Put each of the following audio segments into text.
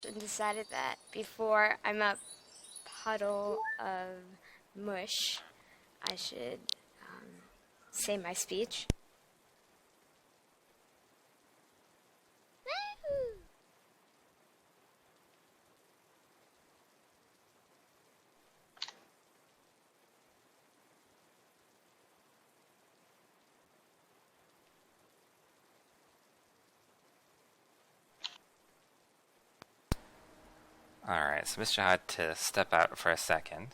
And decided that before I'm a puddle of mush, I should say my speech. Alright, so Mr. had to step out for a second.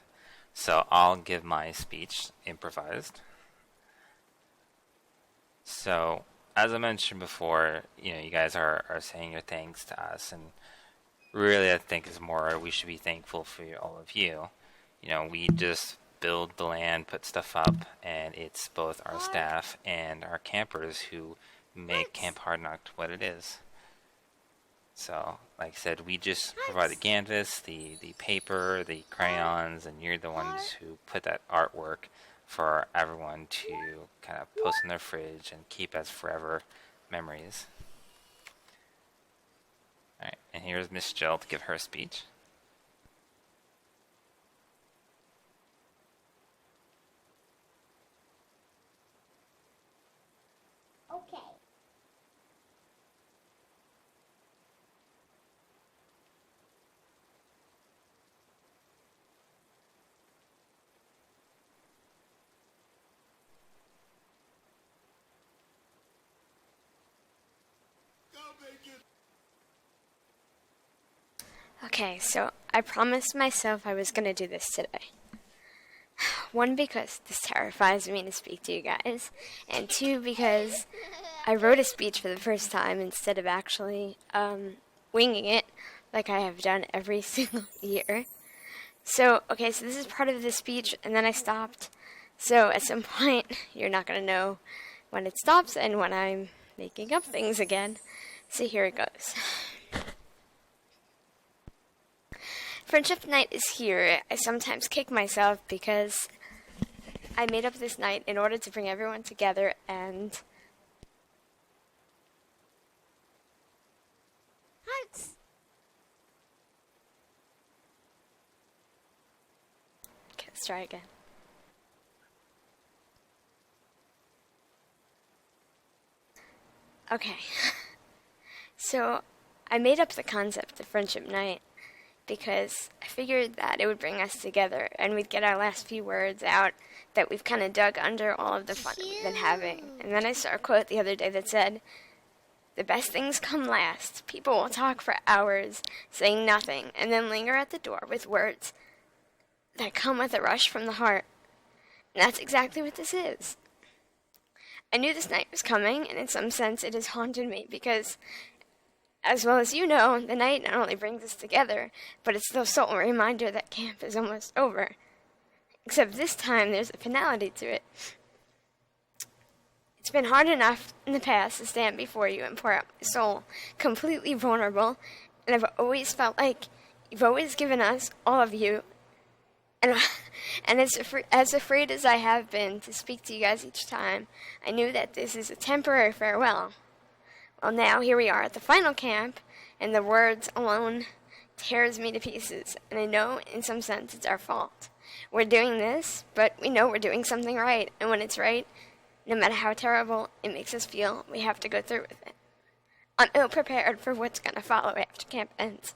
So I'll give my speech improvised. So, as I mentioned before, you guys are saying your thanks to us, and really I think is more we should be thankful for all of you. We just build the land, put stuff up, and it's both our staff and our campers who make Camp Hard Knocked what it is. So, like I said, we just provide the canvas, the paper, the crayons, and you're the ones who put that artwork for everyone to kind of post in their fridge and keep as forever memories. Alright, and here's Miss Jill to give her speech. Okay. Okay, so I promised myself I was going to do this today. One, because this terrifies me to speak to you guys, and two, because I wrote a speech for the first time instead of actually winging it like I have done every single year. So this is part of the speech, and then I stopped. So at some point, you're not going to know when it stops and when I'm making up things again. So here it goes. Friendship night is here. I sometimes kick myself because I made up this night in order to bring everyone together and... Hearts. Okay, let's try again. Okay. So, I made up the concept of friendship night because I figured that it would bring us together and we'd get our last few words out that we've kind of dug under all of the fun that we've been having. And then I saw a quote the other day that said, "The best things come last. People will talk for hours, saying nothing, and then linger at the door with words that come with a rush from the heart." And that's exactly what this is. I knew this night was coming, and in some sense it has haunted me because, as well as you know, the night not only brings us together, but it's the sole reminder that camp is almost over. Except this time there's a finality to it. It's been hard enough in the past to stand before you and pour out my soul, completely vulnerable, and I've always felt like you've always given us, all of you, and as afraid as I have been to speak to you guys each time, I knew that this is a temporary farewell. Well, now here we are at the final camp, and the words alone tears me to pieces, and I know in some sense it's our fault. We're doing this, but we know we're doing something right, and when it's right, no matter how terrible it makes us feel, we have to go through with it. I'm ill-prepared for what's going to follow after camp ends.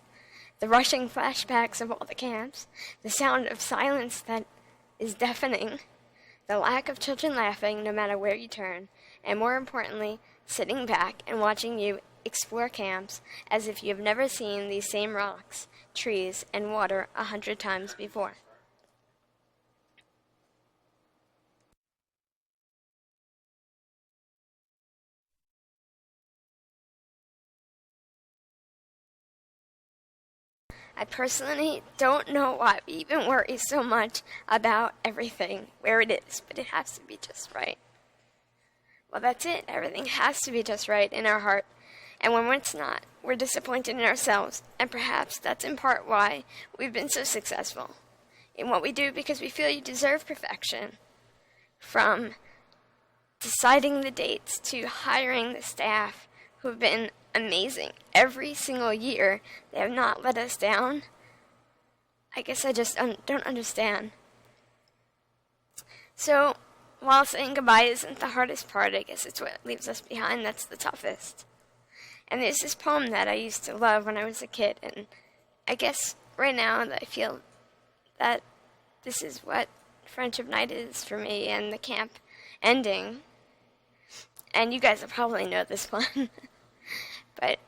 The rushing flashbacks of all the camps, the sound of silence that is deafening, the lack of children laughing no matter where you turn, and more importantly, sitting back and watching you explore camps as if you have never seen these same rocks, trees, and water 100 times before. I personally don't know why we even worry so much about everything, where it is, but it has to be just right. Well, that's it. Everything has to be just right in our heart. And when it's not, we're disappointed in ourselves. And perhaps that's in part why we've been so successful in what we do, because we feel you deserve perfection. From deciding the dates to hiring the staff who've been amazing. Every single year, they have not let us down. I guess I just don't understand. So, while saying goodbye isn't the hardest part, I guess it's what leaves us behind that's the toughest. And there's this poem that I used to love when I was a kid, and I guess right now that I feel that this is what Friendship Night is for me and the camp ending. And you guys will probably know this one. But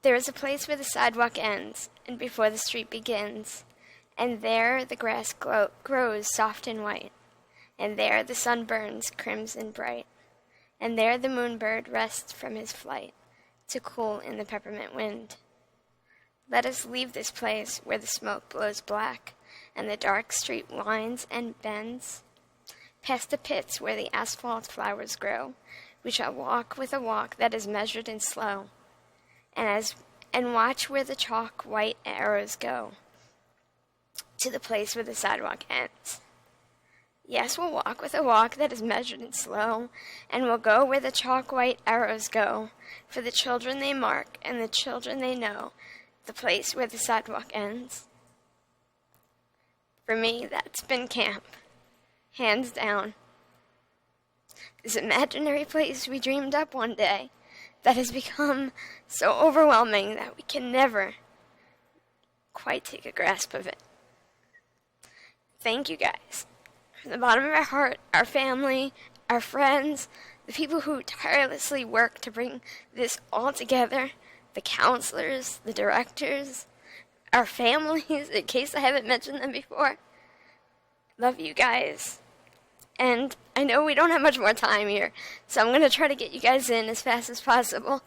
there is a place where the sidewalk ends and before the street begins, and there the grass grows soft and white, and there the sun burns crimson bright, and there the moonbird rests from his flight to cool in the peppermint wind. Let us leave this place where the smoke blows black and the dark street winds and bends. Past the pits where the asphalt flowers grow, we shall walk with a walk that is measured and slow, and watch where the chalk white arrows go to the place where the sidewalk ends. Yes, we'll walk with a walk that is measured and slow, and we'll go where the chalk white arrows go, for the children they mark and the children they know, the place where the sidewalk ends. For me, that's been camp, hands down. This imaginary place we dreamed up one day that has become so overwhelming that we can never quite take a grasp of it. Thank you guys. From the bottom of our heart, our family, our friends, the people who tirelessly work to bring this all together, the counselors, the directors, our families, in case I haven't mentioned them before. Love you guys. And I know we don't have much more time here, so I'm going to try to get you guys in as fast as possible.